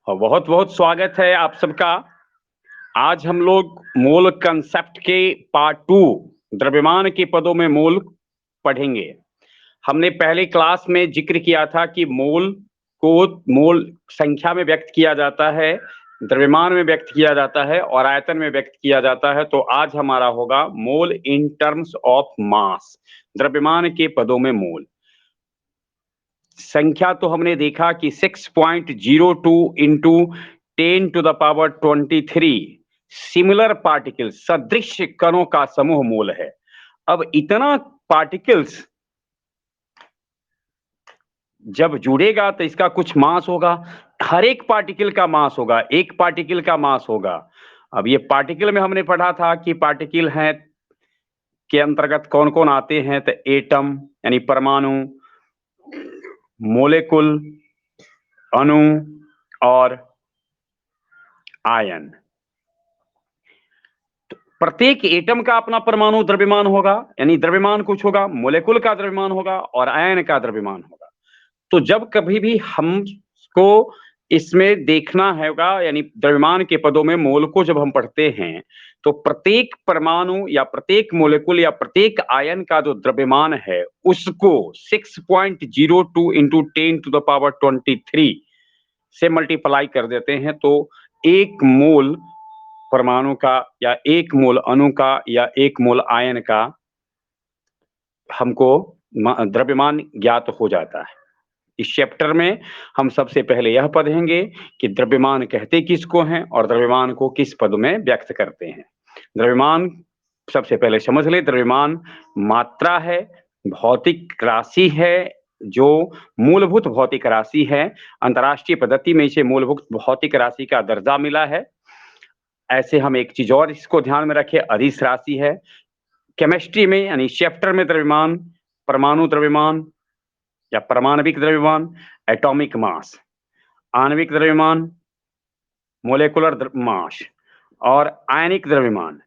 बहुत बहुत स्वागत है आप सबका। आज हम लोग मोल कंसेप्ट के पार्ट 2 द्रव्यमान के पदों में मोल पढ़ेंगे। हमने पहले क्लास में जिक्र किया था कि मोल को मोल संख्या में व्यक्त किया जाता है, द्रव्यमान में व्यक्त किया जाता है और आयतन में व्यक्त किया जाता है। तो आज हमारा होगा मोल इन टर्म्स ऑफ मास, द्रव्यमान के पदों में मोल। संख्या तो हमने देखा कि 6.02 इंटू 10⁻23 सिमिलर पार्टिकल्स, सदृश कणों का समूह मोल है। अब इतना पार्टिकल्स जब जुड़ेगा तो इसका कुछ मास होगा, हर एक पार्टिकल का मास होगा, एक पार्टिकल का मास होगा। अब ये पार्टिकल में हमने पढ़ा था कि पार्टिकल हैं के अंतर्गत कौन कौन आते हैं, तो एटम यानी परमाणु, मोलेकुल अणु और आयन। प्रत्येक एटम का अपना परमाणु द्रव्यमान होगा, यानी द्रव्यमान कुछ होगा, मोलेकुल का द्रव्यमान होगा और आयन का द्रव्यमान होगा। तो जब कभी भी हमको इसमें देखना होगा, यानी द्रव्यमान के पदों में मोल को जब हम पढ़ते हैं, तो प्रत्येक परमाणु या प्रत्येक मोलेकुल या प्रत्येक आयन का जो द्रव्यमान है उसको 6.02 इंटू 10⁻23 से मल्टीप्लाई कर देते हैं। तो एक मोल परमाणु का या एक मोल अणु का या एक मोल आयन का हमको द्रव्यमान ज्ञात हो जाता है। इस चैप्टर में हम सबसे पहले यह पढ़ेंगे कि द्रव्यमान कहते किसको हैं और द्रव्यमान को किस पद में व्यक्त करते हैं। द्रव्यमान सबसे पहले समझ ले, द्रव्यमान मात्रा है, भौतिक राशि है, जो मूलभूत भौतिक राशि है। अंतर्राष्ट्रीय पद्धति में इसे मूलभूत भौतिक राशि का दर्जा मिला है। ऐसे हम एक चीज और इसको ध्यान में रखें, अदिश राशि है। केमिस्ट्री में यानी चैप्टर में द्रव्यमान, परमाणु द्रव्यमान या परमाणविक द्रव्यमान, एटॉमिक मास, आणविक द्रव्यमान, मोलेकुलर मास और आयनिक द्रव्यमान।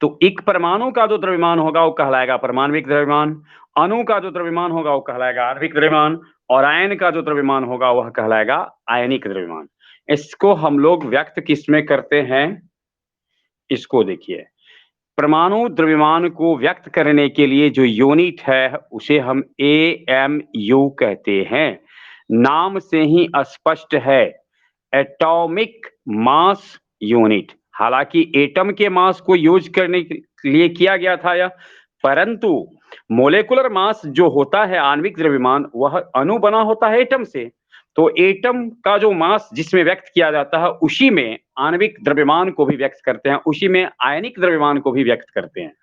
तो एक परमाणु का जो द्रव्यमान होगा वो कहलाएगा परमाणविक द्रव्यमान, अणु का जो द्रव्यमान होगा वो कहलाएगा आणविक द्रव्यमान और आयन का जो द्रव्यमान होगा वह कहलाएगा आयनिक द्रव्यमान। इसको हम लोग व्यक्त किसमें करते हैं, इसको देखिए। परमाणु द्रव्यमान को व्यक्त करने के लिए जो यूनिट है उसे हम AMU कहते हैं। नाम से ही स्पष्ट है, एटॉमिक मास यूनिट। हालांकि एटम के मास को यूज करने के लिए किया गया था यह, परंतु मोलेकुलर मास जो होता है आणविक द्रव्यमान, वह अणु बना होता है एटम से। तो एटम का जो मास जिसमें व्यक्त किया जाता है उसी में आणविक द्रव्यमान को भी व्यक्त करते हैं, उसी में आयनिक द्रव्यमान को भी व्यक्त करते हैं।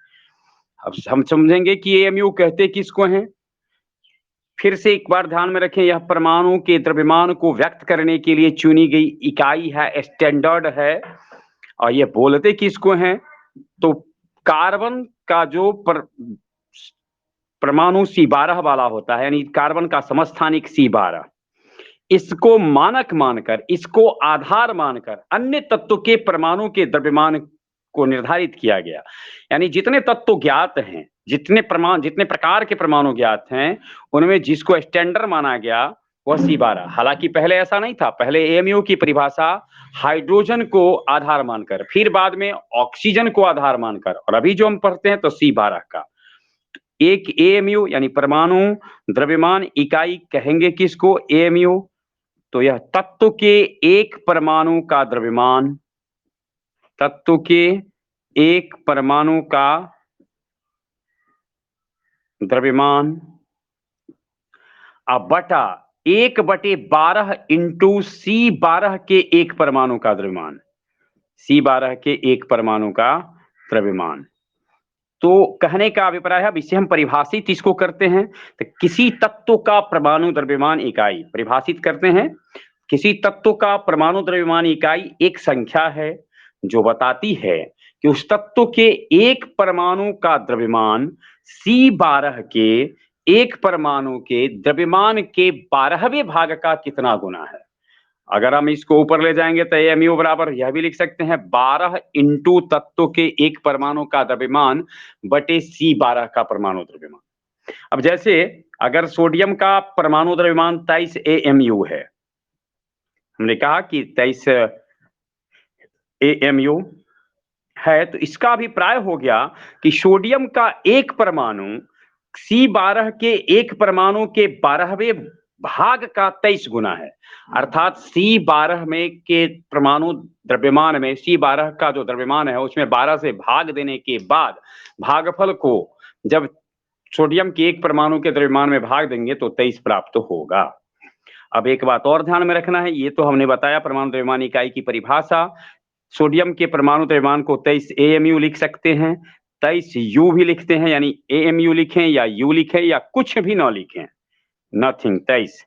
अब हम समझेंगे कि AMU कहते किसको हैं। फिर से एक बार ध्यान में रखें, यह परमाणु के द्रव्यमान को व्यक्त करने के लिए चुनी गई इकाई है, स्टैंडर्ड है। और ये बोलते किसको हैं, तो कार्बन का जो परमाणु C12 वाला होता है, यानी कार्बन का समस्थानिक C12, इसको मानक मानकर, इसको आधार मानकर अन्य तत्व के परमाणु के द्रव्यमान को निर्धारित किया गया। यानी जितने तत्व ज्ञात हैं, जितने प्रकार के परमाणु ज्ञात हैं, उनमें जिसको स्टैंडर्ड माना गया वह C12। हालांकि पहले ऐसा नहीं था, पहले AMU की परिभाषा हाइड्रोजन को आधार मानकर, फिर बाद में ऑक्सीजन को आधार मानकर, और अभी जो हम पढ़ते हैं तो C12 का। एक AMU यानी परमाणु द्रव्यमान इकाई कहेंगे किसको, AMU। तो यह तत्व के एक परमाणु का द्रव्यमान, तत्व के एक परमाणु का द्रव्यमान अब बटा 1/12 इंटू C12 के एक परमाणु का द्रव्यमान, C12 के एक परमाणु का द्रव्यमान। तो कहने का अभिप्राय है, अब इसे हम परिभाषित इसको करते हैं, तो किसी तत्व का परमाणु द्रव्यमान इकाई परिभाषित करते हैं। किसी तत्व का परमाणु द्रव्यमान इकाई एक संख्या है जो बताती है कि उस तत्व के एक परमाणु का द्रव्यमान C12 के एक परमाणु के द्रव्यमान के 12वें भाग का कितना गुना है। अगर हम इसको ऊपर ले जाएंगे तो AMU बराबर यह भी लिख सकते हैं 12 इंटू तत्व के एक परमाणु का द्रव्यमान बटे C12 का परमाणु द्रव्यमान। अब जैसे अगर सोडियम का परमाणु द्रव्यमान 23 AMU है, हमने कहा कि 23 AMU है, तो इसका अभिप्राय हो गया कि सोडियम का एक परमाणु C12 के एक परमाणु के 12वें भाग का 23 गुना है। अर्थात C12 में के परमाणु द्रव्यमान में C12 का जो द्रव्यमान है उसमें 12 से भाग देने के बाद भागफल को जब सोडियम के एक परमाणु के द्रव्यमान में भाग देंगे तो 23 प्राप्त होगा। अब एक बात और ध्यान में रखना है, ये तो हमने बताया परमाणु द्रव्यमान इकाई की परिभाषा। सोडियम के परमाणु द्रव्यमान को 23 AMU लिख सकते हैं, 23 U भी लिखते हैं, यानी AMU लिखें या U लिखें या कुछ भी ना लिखें, नथिंग, 23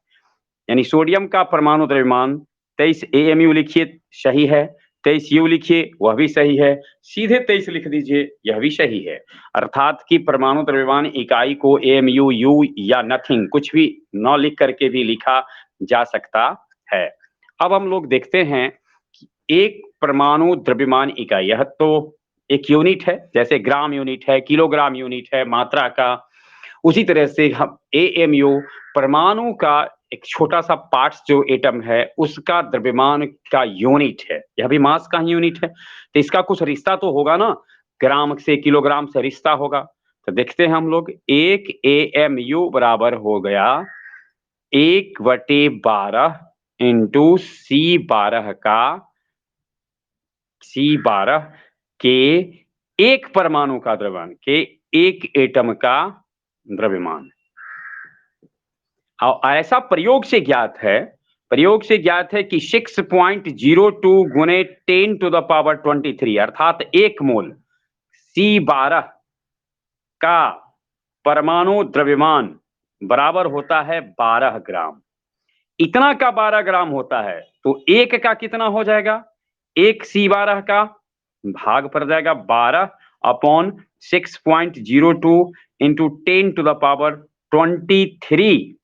यानी सोडियम का परमाणु द्रव्यमान 23 AMU लिखिए, सही है। 23 U लिखिए, वह भी सही है। सीधे 23 लिख दीजिए, यह भी सही है। अर्थात कि परमाणु द्रव्यमान इकाई को AMU, U या नथिंग कुछ भी न लिख करके भी लिखा जा सकता है। अब हम लोग देखते हैं कि एक परमाणु द्रव्यमान इकाई, यह तो एक यूनिट है, जैसे ग्राम यूनिट है, किलोग्राम यूनिट है मात्रा का। उसी तरह से हम AMU परमाणु का एक छोटा सा पार्ट जो एटम है उसका द्रव्यमान का यूनिट है, यह भी मास का ही यूनिट है। तो इसका कुछ रिश्ता तो होगा ना, ग्राम से किलोग्राम से रिश्ता होगा। तो देखते हैं हम लोग, 1 AMU बराबर हो गया 1/12 इंटू C12 का C12 के एक परमाणु का द्रव्यमान, के एक एटम का द्रव्यमान। और ऐसा प्रयोग से ज्ञात है कि 6.02 गुने 10⁻23 अर्थात 1 मोल C12 का परमाणु द्रव्यमान बराबर होता है 12 ग्राम। इतना का 12 ग्राम होता है तो एक का कितना हो जाएगा, एक C12 का भाग पड़ जाएगा 12/6.02 इंटू 10⁻23,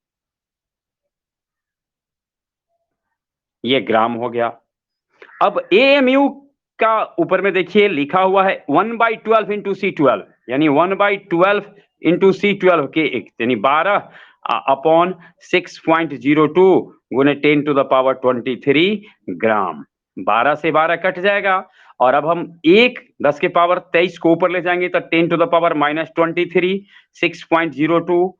ये ग्राम हो गया। अब AMU का ऊपर में देखिए लिखा हुआ है 1/12 इंटू C12, यानी 1/12 इंटू C12 के एक, यानी 12/6.02 गुने 10⁻23 ग्राम। 12 से 12 कट जाएगा और अब हम 10⁻23 को ऊपर ले जाएंगे तो 10⁻−23 6.02,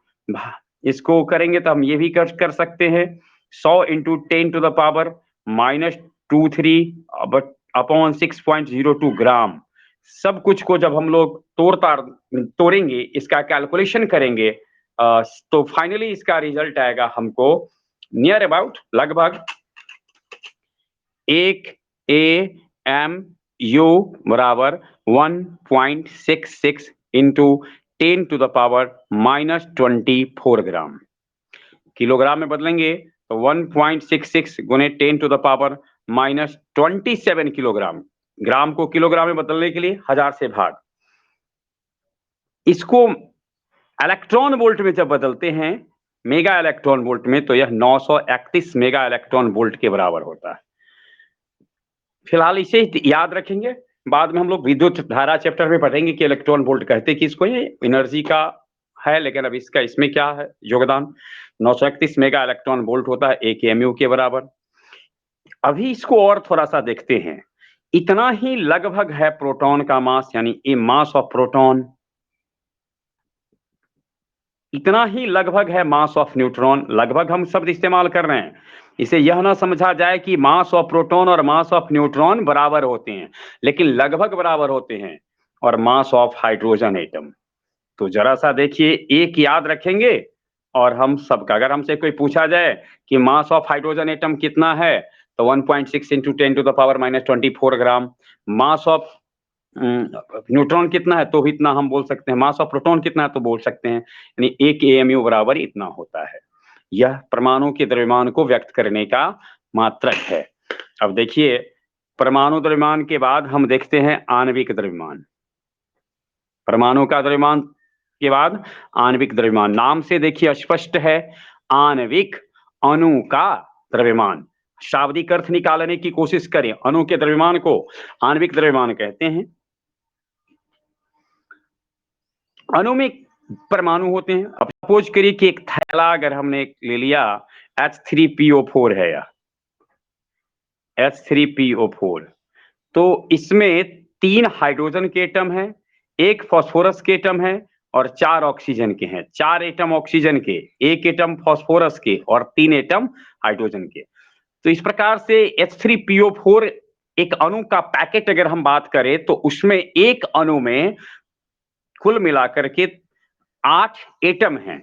इसको करेंगे तो हम ये भी कर सकते हैं 100 इंटू 10⁻−23/6.02 ग्राम। सब कुछ को जब हम लोग तोड़ेंगे, इसका कैलकुलेशन करेंगे, तो फाइनली इसका रिजल्ट आएगा हमको नियर अबाउट लगभग 1 AMU बराबर 1.66 इंटू 10⁻−24 ग्राम। किलोग्राम में बदलेंगे तो 1.66 गुने 10⁻−27 किलोग्राम। ग्राम को किलोग्राम में बदलने के लिए 1000 से भाग। इसको इलेक्ट्रॉन वोल्ट में जब बदलते हैं, मेगा इलेक्ट्रॉन वोल्ट में, तो यह 931 मेगा इलेक्ट्रॉन वोल्ट के बराबर होता है। फिलहाल इसे याद रखेंगे, बाद में हम लोग विद्युत धारा चैप्टर में पढ़ेंगे कि इलेक्ट्रॉन वोल्ट कहते किसको, ये एनर्जी का है, लेकिन अब इसका इसमें क्या है योगदान। 931 मेगा इलेक्ट्रॉन वोल्ट होता है 1 AMU के बराबर। अभी इसको और थोड़ा सा देखते हैं, इतना ही लगभग है प्रोटॉन का मास, यानी ए मास ऑफ प्रोटॉन। इतना ही लगभग है मास ऑफ न्यूट्रॉन। लगभग हम शब्द इस्तेमाल कर रहे हैं, इसे यह ना समझा जाए कि मास ऑफ प्रोटॉन और मास ऑफ न्यूट्रॉन बराबर होते हैं, लेकिन लगभग बराबर होते हैं। और मास ऑफ हाइड्रोजन एटम, तो जरा सा देखिए, एक याद रखेंगे और हम सबका, अगर हमसे कोई पूछा जाए कि मास ऑफ हाइड्रोजन एटम कितना है तो 1.6 into 10⁻−24 gram. Mass of neutron कितना है तो भी इतना हम बोल सकते हैं, मास ऑफ प्रोटॉन कितना है तो बोल सकते हैं, यानी 1 AMU बराबर इतना होता है। यह परमाणु के द्रव्यमान को व्यक्त करने का मात्रक है। अब देखिए, परमाणु द्रव्यमान के बाद हम देखते हैं आणविक द्रव्यमान। परमाणु का द्रव्यमान के बाद आणविक द्रव्यमान, नाम से देखिए स्पष्ट है, आणविक अणु का द्रव्यमान। शाब्दिक अर्थ निकालने की कोशिश करें, अणु के द्रव्यमान को आणविक द्रव्यमान कहते हैं। अणु में परमाणु होते हैं। अब सपोज करिए कि एक थैला अगर हमने ले लिया, H3PO4 है यह, H3PO4। तो इसमें 3 हाइड्रोजन के एटम हैं, 1 फास्फोरस के एटम है और 4 ऑक्सीजन के हैं। 4 एटम ऑक्सीजन के, 1 एटम फास्फोरस के और 3 एटम हाइड्रोजन के। तो इस प्रकार से H3PO4 एक अणु का पैकेट अगर हम बात करें तो उसमें एक अणु में कुल मिलाकर के 8 एटम हैं।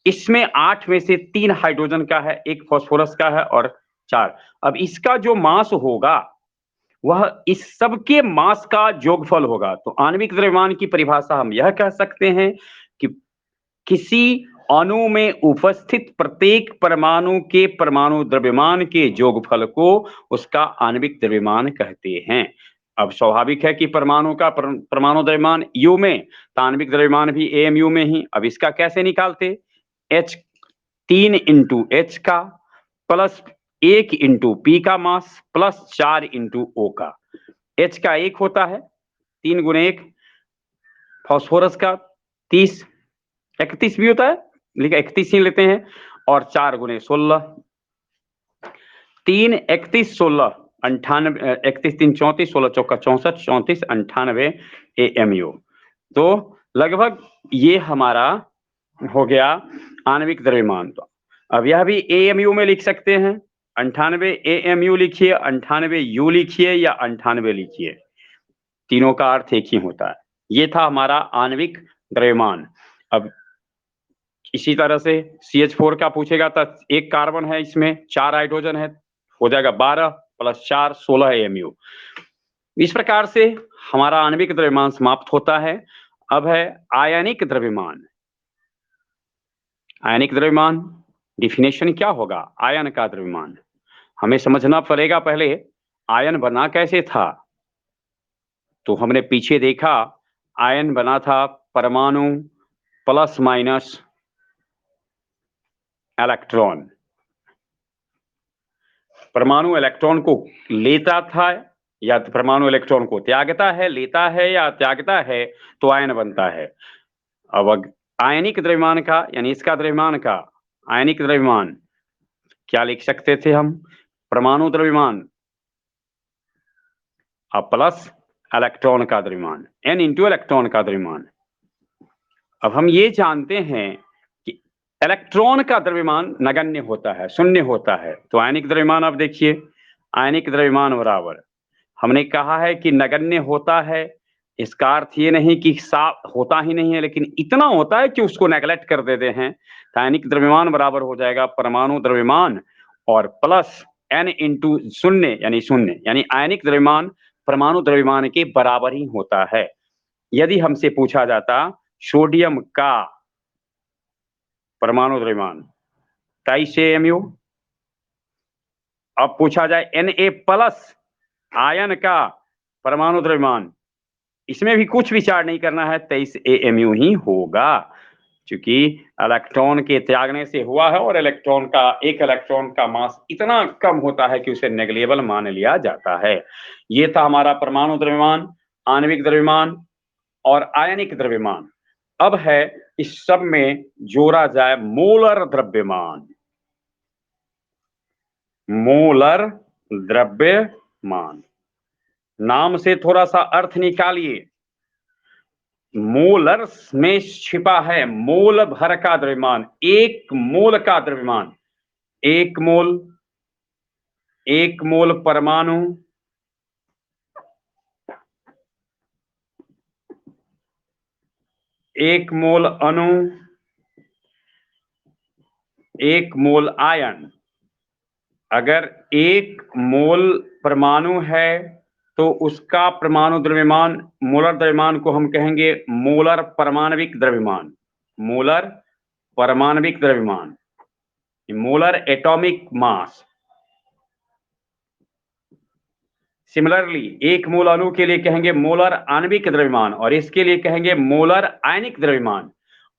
इसमें 8 में से 3 हाइड्रोजन का है, 1 फास्फोरस का है और 4। अब इसका जो मास होगा वह इस सबके मास का योगफल होगा। तो आणविक द्रव्यमान की परिभाषा हम यह कह सकते हैं कि किसी अणु में उपस्थित प्रत्येक परमाणु के परमाणु द्रव्यमान के योगफल को उसका आणविक द्रव्यमान कहते हैं। अब स्वाभाविक है कि परमाणु का परमाणु द्रव्यमान U में, तो आणविक द्रव्यमान भी AMU में ही। अब इसका कैसे निकालते? H 3 इंटू H का प्लस 1 इंटू P का मास प्लस 4 इंटू O का। H का 1 होता है, 3 गुणे 1, फास्फोरस का 30, 31 भी होता है, लेकिन 31 ही लेते हैं, और 4 गुणे 16, 3 31 16 98, 31 3 34, 16 चौका 64, 34 98 AMU। तो लगभग ये हमारा हो गया आणविक द्रव्यमान। तो अब यह भी AMU में लिख सकते हैं, 98 AMU लिखिए, 98 U लिखिए या 98 लिखिए, तीनों का अर्थ एक ही होता है। ये था हमारा आणविक द्रव्यमान। अब इसी तरह से CH4 का पूछेगा तो 1 कार्बन है, इसमें 4 हाइड्रोजन है, हो जाएगा 12 प्लस 4 16 AMU। इस प्रकार से हमारा आणविक द्रव्यमान समाप्त होता है। अब है आयनिक द्रव्यमान। आयनिक द्रव्यमान डिफिनेशन क्या होगा? आयन का द्रव्यमान हमें समझना पड़ेगा। पहले आयन बना कैसे था? तो हमने पीछे देखा, आयन बना था परमाणु प्लस माइनस इलेक्ट्रॉन। परमाणु इलेक्ट्रॉन को लेता था या परमाणु इलेक्ट्रॉन को त्यागता है, लेता है या त्यागता है, तो आयन बनता है। अब आयनिक द्रव्यमान का यानी इसका द्रव्यमान का आयनिक द्रव्यमान क्या लिख सकते थे हम? परमाणु द्रव्यमान प्लस इलेक्ट्रॉन का द्रव्यमान, n इंटू इलेक्ट्रॉन का द्रव्यमान। अब हम ये जानते हैं कि इलेक्ट्रॉन का द्रव्यमान नगण्य होता है, शून्य होता है। तो आयनिक द्रव्यमान, अब देखिए, आयनिक द्रव्यमान बराबर, हमने कहा है कि नगण्य होता है, इसका अर्थ ये नहीं कि साफ होता ही नहीं है, लेकिन इतना होता है कि उसको नेगलेक्ट कर देते हैं। तो आयनिक द्रव्यमान बराबर हो जाएगा परमाणु द्रव्यमान और प्लस n इंटू शून्य यानी शून्य, यानी आयनिक द्रव्यमान परमाणु द्रव्यमान के बराबर ही होता है। यदि हमसे पूछा जाता सोडियम का परमाणु द्रव्यमान 23 AMU, अब पूछा जाए Na प्लस आयन का परमाणु द्रव्यमान, इसमें भी कुछ विचार नहीं करना है, 23 AMU ही होगा, क्योंकि इलेक्ट्रॉन के त्यागने से हुआ है और इलेक्ट्रॉन का, एक इलेक्ट्रॉन का मास इतना कम होता है कि उसे नेग्लिजिबल मान लिया जाता है। ये था हमारा परमाणु द्रव्यमान, आणविक द्रव्यमान और आयनिक द्रव्यमान। अब है इस सब में जोड़ा जाए मोलर द्रव्यमान। मोलर द्रव्यमान, नाम से थोड़ा सा अर्थ निकालिए। मोलर में छिपा है मोल भर का द्रव्यमान, 1 मोल का द्रव्यमान। 1 मोल परमाणु, 1 मोल अणु, 1 मोल आयन। अगर 1 मोल परमाणु है तो उसका परमाणु द्रव्यमान, मोलर द्रव्यमान को हम कहेंगे मोलर परमाणविक द्रव्यमान। मोलर परमाणविक द्रव्यमान, मोलर एटॉमिक मास। सिमिलरली 1 मोल अणु के लिए कहेंगे मोलर आणविक द्रव्यमान और इसके लिए कहेंगे मोलर आयनिक द्रव्यमान।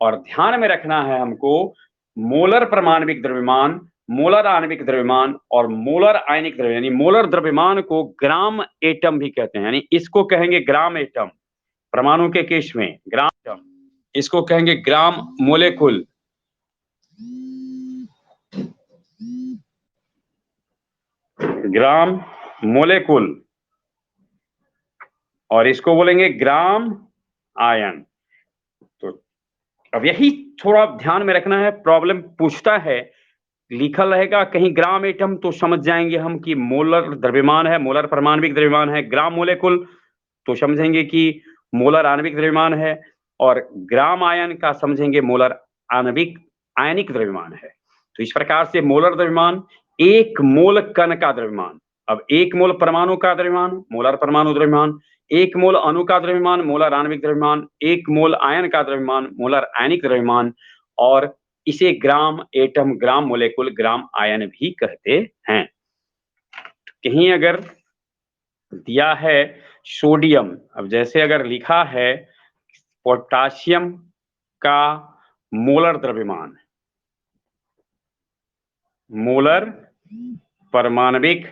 और ध्यान में रखना है हमको, मोलर परमाणविक द्रव्यमान, मोलर आणविक द्रव्यमान और मोलर आयनिक द्रव्यमान, यानी मोलर द्रव्यमान को ग्राम एटम भी कहते हैं, यानी इसको कहेंगे ग्राम एटम। परमाणु के केस में ग्राम एटम, इसको कहेंगे ग्राम मोलेकुल। ग्राम मोलेकुल और इसको बोलेंगे ग्राम आयन। तो अब यही थोड़ा ध्यान में रखना है, प्रॉब्लम पूछता है, लिखा रहेगा कहीं ग्राम एटम तो समझ जाएंगे हम कि मोलर द्रव्यमान है, मोलर परमाणविक द्रव्यमान है। ग्राम मोलेकुल तो समझेंगे कि मोलर आणविक द्रव्यमान है, और ग्राम आयन का समझेंगे मोलर आणविक आयनिक द्रव्यमान है। तो इस प्रकार से मोलर द्रव्यमान, एक मोल कण का द्रव्यमान। अब एक मोल परमाणु का द्रव्यमान मोलर परमाणु द्रव्यमान, एक मोल अणु का द्रव्यमान मोलर आणविक द्रव्यमान, एक मोल आयन का द्रव्यमान मोलर आयनिक द्रव्यमान, और इसे ग्राम atom, gram molecule, gram ion भी कहते हैं। कहीं अगर दिया है सोडियम, अब जैसे अगर लिखा है पोटासियम का मोलर द्रव्यमान, मोलर परमाणविक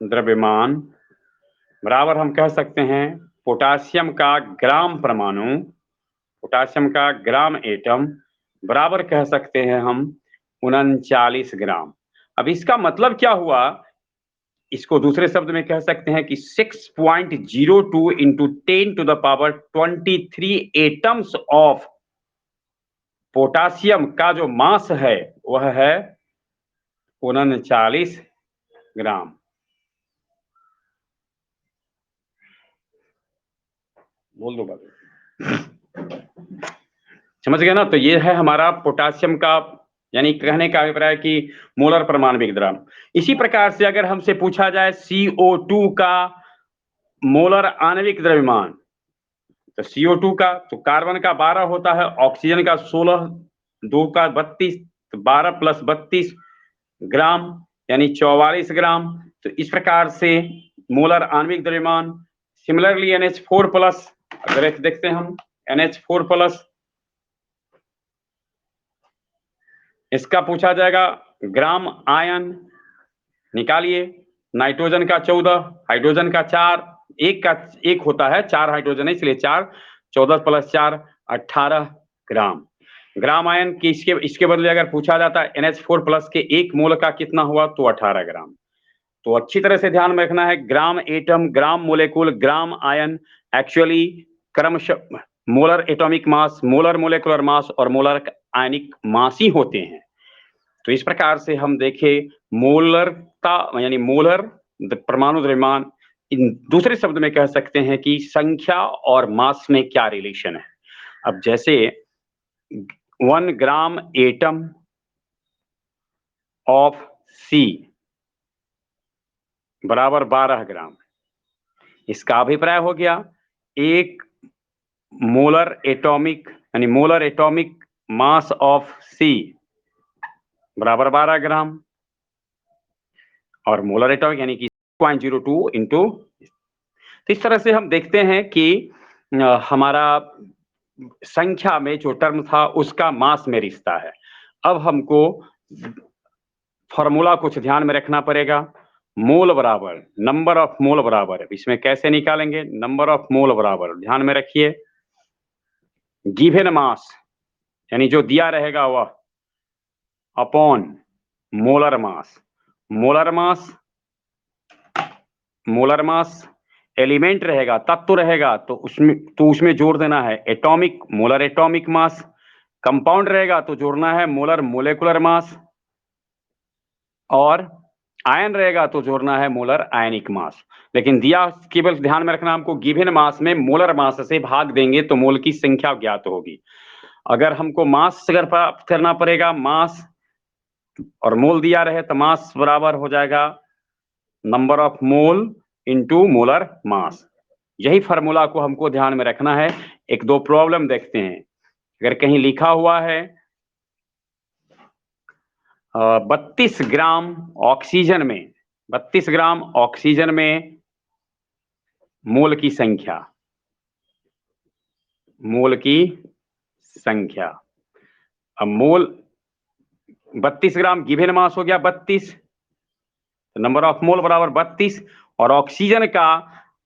द्रव्यमान बराबर हम कह सकते हैं पोटासियम का ग्राम परमाणु, पोटासियम का ग्राम एटम बराबर कह सकते हैं हम 39 ग्राम। अब इसका मतलब क्या हुआ, इसको दूसरे शब्द में कह सकते हैं कि 6.02 इंटू 10⁻23 एटम्स ऑफ पोटासियम का जो मास है वह है 39 ग्राम। बोल दो बात, समझ गए ना। तो ये है हमारा पोटासियम का, यानी कहने का अभिप्राय कि मोलर परमाणविक द्रव्यमान। इसी प्रकार से अगर हमसे पूछा जाए CO2 का मोलर आणविक द्रव्यमान, तो CO2 का तो कार्बन का 12 होता है, ऑक्सीजन का 16, 2 का 32, तो 12 प्लस 32 ग्राम यानी 44 ग्राम। तो इस प्रकार से मोलर आणविक द्रव्यमान। सिमिलरली NH4 प्लस, अगर एक देखते हैं हम NH4 प्लस, इसका पूछा जाएगा ग्राम आयन, निकालिए। नाइट्रोजन का 14, हाइड्रोजन का 4, एक का एक होता है, 4 हाइड्रोजन है इसलिए 4, 14 प्लस 4 18 ग्राम। ग्राम आयन की इसके बदले अगर पूछा जाता है NH4 प्लस के एक मोल का कितना हुआ, तो 18 ग्राम। तो अच्छी तरह से ध्यान में रखना है, gram atom, gram molecule, gram ion actually क्रमशः molar atomic mass, molar molecular mass और मोलर आयनिक मास ही होते हैं। तो इस प्रकार से हम देखें मोलरता यानी मोलर परमाणु द्रव्यमान, इन दूसरे शब्द में कह सकते हैं कि संख्या और मास में क्या रिलेशन है। अब जैसे 1 ग्राम एटम ऑफ C बराबर 12 ग्राम, इसका अभिप्राय हो गया एक मोलर एटॉमिक यानी molar atomic mass of C बराबर 12 ग्राम, और मोलर एटॉमिक यानी कि 0.02 इंटू। तो इस तरह से हम देखते हैं कि हमारा संख्या में जो टर्म था उसका मास में रिश्ता है। अब हमको फॉर्मूला कुछ ध्यान में रखना पड़ेगा। मोल बराबर नंबर ऑफ मोल बराबर, इसमें कैसे निकालेंगे, नंबर ऑफ मोल बराबर ध्यान में रखिए गिवन मास यानी जो दिया रहेगा वह upon molar mass. Molar mass, molar mass element रहेगा, तत्व रहेगा, तो उसमें जोड़ देना है एटॉमिक, मोलर एटॉमिक मास। कंपाउंड रहेगा तो जोड़ना है मोलर मोलेकुलर मास, और आयन रहेगा तो जोड़ना है मोलर आयनिक मास। लेकिन दिया केवल ध्यान में रखना हमको गिवन मास में मोलर मास से भाग देंगे तो मोल की संख्या ज्ञात होगी। अगर हमको मास अगर प्राप्त करना पड़ेगा, मास और मोल दिया रहे तो मास बराबर हो जाएगा number of mole into molar mass. यही फार्मूला को हमको ध्यान में रखना है। एक दो प्रॉब्लम देखते हैं। अगर कहीं लिखा हुआ है 32 ग्राम ऑक्सीजन में, 32 ग्राम ऑक्सीजन में मोल की संख्या, मोल की संख्या। अब मोल 32 ग्राम गिवन मास हो गया 32, नंबर ऑफ मोल बराबर 32, और ऑक्सीजन का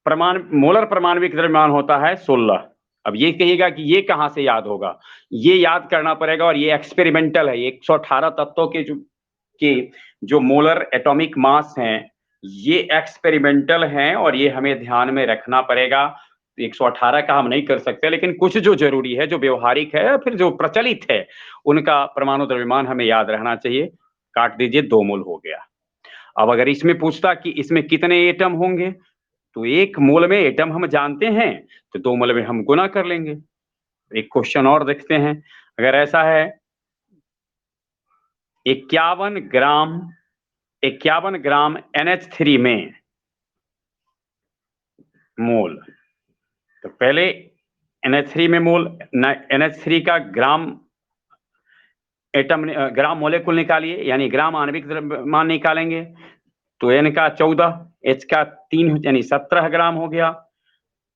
मोलर परमाणविक द्रव्यमान होता है 16। अब ये कहिएगा कि ये कहां से याद होगा, ये याद करना पड़ेगा, और ये एक्सपेरिमेंटल है। 118 तत्वों के जो कि जो मोलर एटॉमिक मास हैं ये एक्सपेरिमेंटल हैं और ये हमें ध्यान में रखना पड़ेगा। 118 का हम नहीं कर सकते, लेकिन कुछ जो जरूरी है, जो व्यवहारिक है, फिर जो प्रचलित है, उनका परमाणु द्रव्यमान हमें याद रहना चाहिए। काट दीजिए, 2 मोल हो गया। अब अगर इसमें पूछता कि इसमें कितने एटम होंगे, तो 1 मोल में एटम हम जानते हैं, तो 2 मोल में हम गुना कर लेंगे। एक क्वेश्चन और देखते हैं। अगर ऐसा है 51 ग्राम NH3 में मोल, तो पहले NH3 में मोल, NH3 का ग्राम एटम ग्राम मोलेकुल निकालिए, यानी ग्राम आणविक द्रव्यमान निकालेंगे। तो N का 14, H का 3, यानी 17 ग्राम हो गया,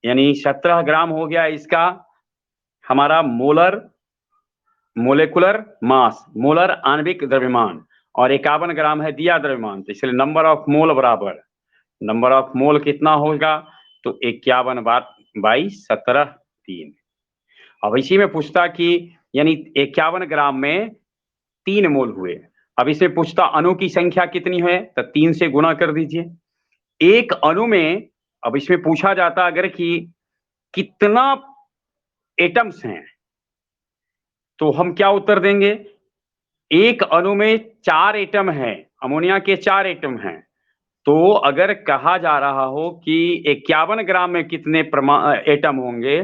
यानी 17 ग्राम हो गया इसका हमारा मोलेकुलर मास, मोलर आणविक द्रव्यमान, और 51 ग्राम है दिया द्रव्यमान, तो इसलिए नंबर ऑफ मोल बराबर नंबर ऑफ मोल कितना होगा, तो 51 बाई 17 3। अब इसी में पूछता कि यानी 51 ग्राम में 3 मोल हुए। अब इसमें पूछता अणु की संख्या कितनी है, तो 3 से गुना कर दीजिए। एक अणु में, अब इसमें पूछा जाता अगर कि कितना एटम्स हैं, तो हम क्या उत्तर देंगे, एक अणु में 4 एटम है, अमोनिया के 4 एटम हैं। तो अगर कहा जा रहा हो कि 51 ग्राम में कितने एटम होंगे,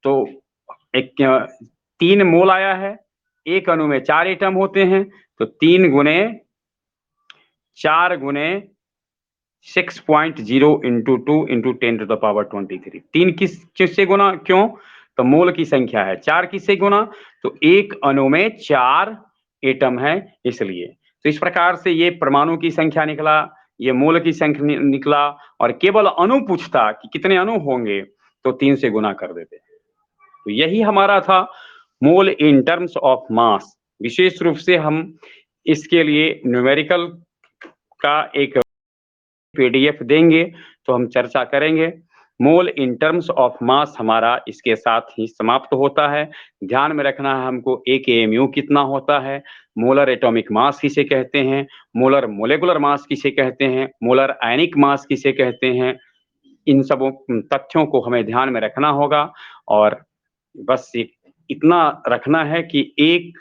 तो 3 मोल आया है, एक अणु में 4 एटम होते हैं, तो 3 गुने 4 गुने 6.0 इंटू 2 इंटू 10⁻23। 3 किससे गुना, क्यों, तो मोल की संख्या है, 4 किससे गुना, तो एक अणु में 4 एटम है इसलिए। तो इस प्रकार से ये परमाणु की संख्या निकला, ये मोल की संख्या निकला, और केवल अणु पूछता कि कितने अणु होंगे, तो 3 से गुना कर देते। तो यही हमारा था मोल इन टर्म्स ऑफ मास। विशेष रूप से हम इसके लिए न्यूमेरिकल का एक PDF देंगे, तो हम चर्चा करेंगे। मोल इन टर्म्स ऑफ मास हमारा इसके साथ ही समाप्त होता है। ध्यान में रखना है हमको, 1 AMU कितना होता है, मोलर एटॉमिक मास किसे कहते हैं, मोलर मोलेकुलर मास किसे कहते हैं, मोलर आयनिक मास किसे कहते हैं, इन सब तथ्यों को हमें ध्यान में रखना होगा। और बस इतना रखना है कि एक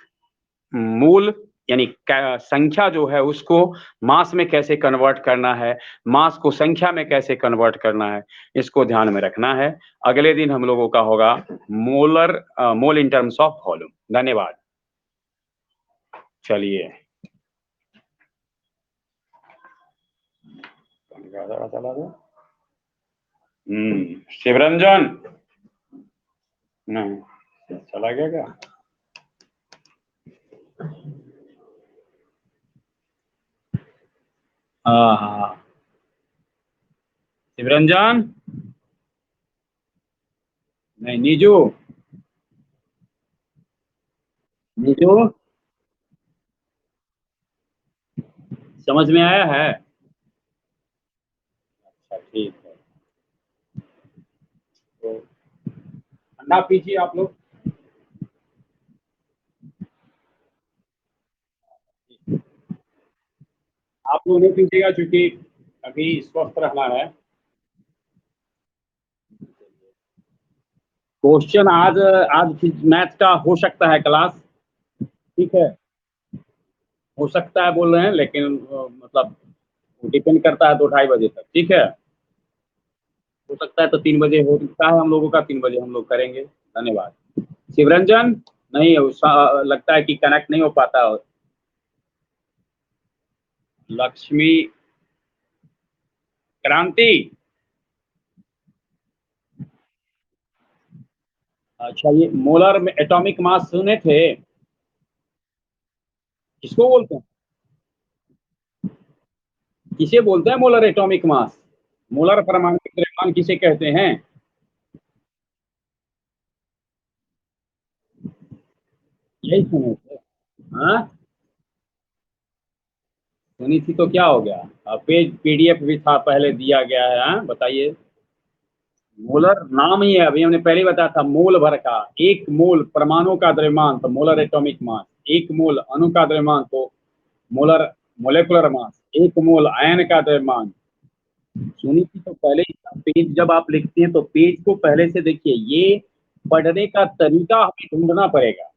मूल यानी संख्या जो है उसको मास में कैसे कन्वर्ट करना है, मास को संख्या में कैसे कन्वर्ट करना है, इसको ध्यान में रखना है। अगले दिन हम लोगों का होगा मोल इन टर्म्स ऑफ वॉल्यूम। धन्यवाद। चलिए, चला दो। शिवरंजन, नहीं चला गया क्या? हाँ हाँ, शिवरंजन, नहीं, नीजू, नीजू, समझ में आया है? अच्छा, ठीक है, तो ठंडा पीजिए आप लोग। आप लोग नहीं पीजिएगा क्योंकि अभी स्वस्थ रहना है। क्वेश्चन आज आज मैथ का हो सकता है क्लास, ठीक है, हो सकता है बोल रहे हैं, लेकिन मतलब डिपेंड करता है 2-2:30 बजे तक, ठीक है। हो सकता है तो 3 बजे हो सकता है, हम लोगों का 3 बजे हम लोग करेंगे। धन्यवाद। शिवरंजन, नहीं लगता है कि कनेक्ट नहीं हो पाता। लक्ष्मी, क्रांति, अच्छा, ये मोलर में एटॉमिक मास सुने थे, किसको बोलते हैं, किसे बोलते हैं मोलर एटॉमिक मास, मोलर परमाणु द्रव्यमान किसे कहते हैं? यही सुने थे, हाँ, सुनी थी तो क्या हो गया, पेज PDF भी था पहले दिया गया है, हाँ बताइए। मोलर नाम ही है, अभी हमने पहले बताया था, मोल भर का, एक मोल परमाणु का द्रव्यमान तो मोलर एटॉमिक मास, एक मोल अणु का द्रव्यमान तो मोलर मोलेकुलर मास, 1 मोल आयन का द्रव्यमान। सुनी थी तो पहले ही पेज जब आप लिखते हैं तो पेज को पहले से देखिए, ये पढ़ने का तरीका हमें ढूंढना पड़ेगा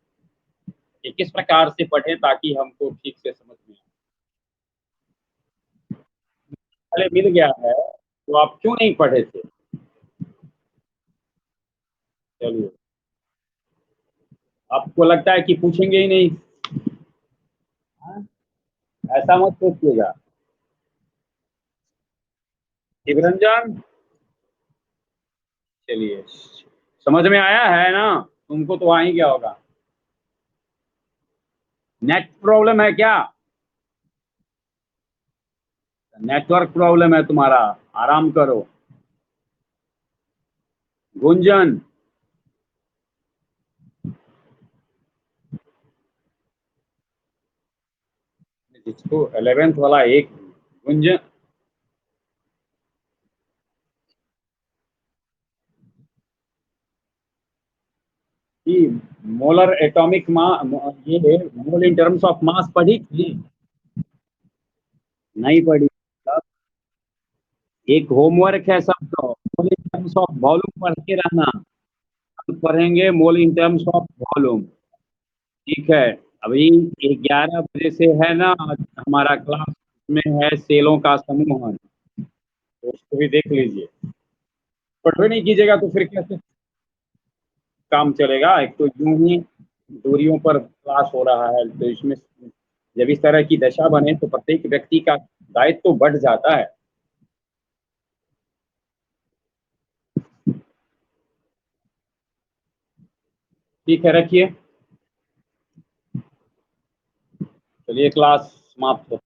कि किस प्रकार से पढ़ें ताकि हमको ठीक से समझ में आए। पहले मिल गया है तो आप क्यों नहीं पढ़े थे? चलिए, आपको लगता है कि पूछेंगे ही नहीं? हाँ? ऐसा मत सोचिएगा। शिवरंजन, चलिए, समझ में आया है ना? तुमको तो आ ही गया होगा। नेट प्रॉब्लम है क्या? नेटवर्क प्रॉब्लम है तुम्हारा, आराम करो। गुंजन, जिसको 11th वाला एक गुंजन की मोलर एटॉमिक ये मोल इन टर्म्स ऑफ मास पढ़ी थी? नहीं पढ़ी? एक होमवर्क है सबको, मोल इन टर्म्स ऑफ वॉल्यूम पढ़ के रहना। हम पढ़ेंगे मोल इन टर्म्स ऑफ वॉल्यूम। ठीक है, अभी 11 बजे से है ना हमारा क्लास में है सेलों का समूहन, तो उसको भी देख लीजिए। पढ़वे नहीं कीजिएगा तो फिर कैसे काम चलेगा? एक तो यूं ही दूरियों पर क्लास हो रहा है, तो इसमें जब इस तरह की दशा बने तो प्रत्येक व्यक्ति का दायित्व तो बढ़ जाता है। ठीक है, रखिए। चलिए, क्लास समाप्त हो।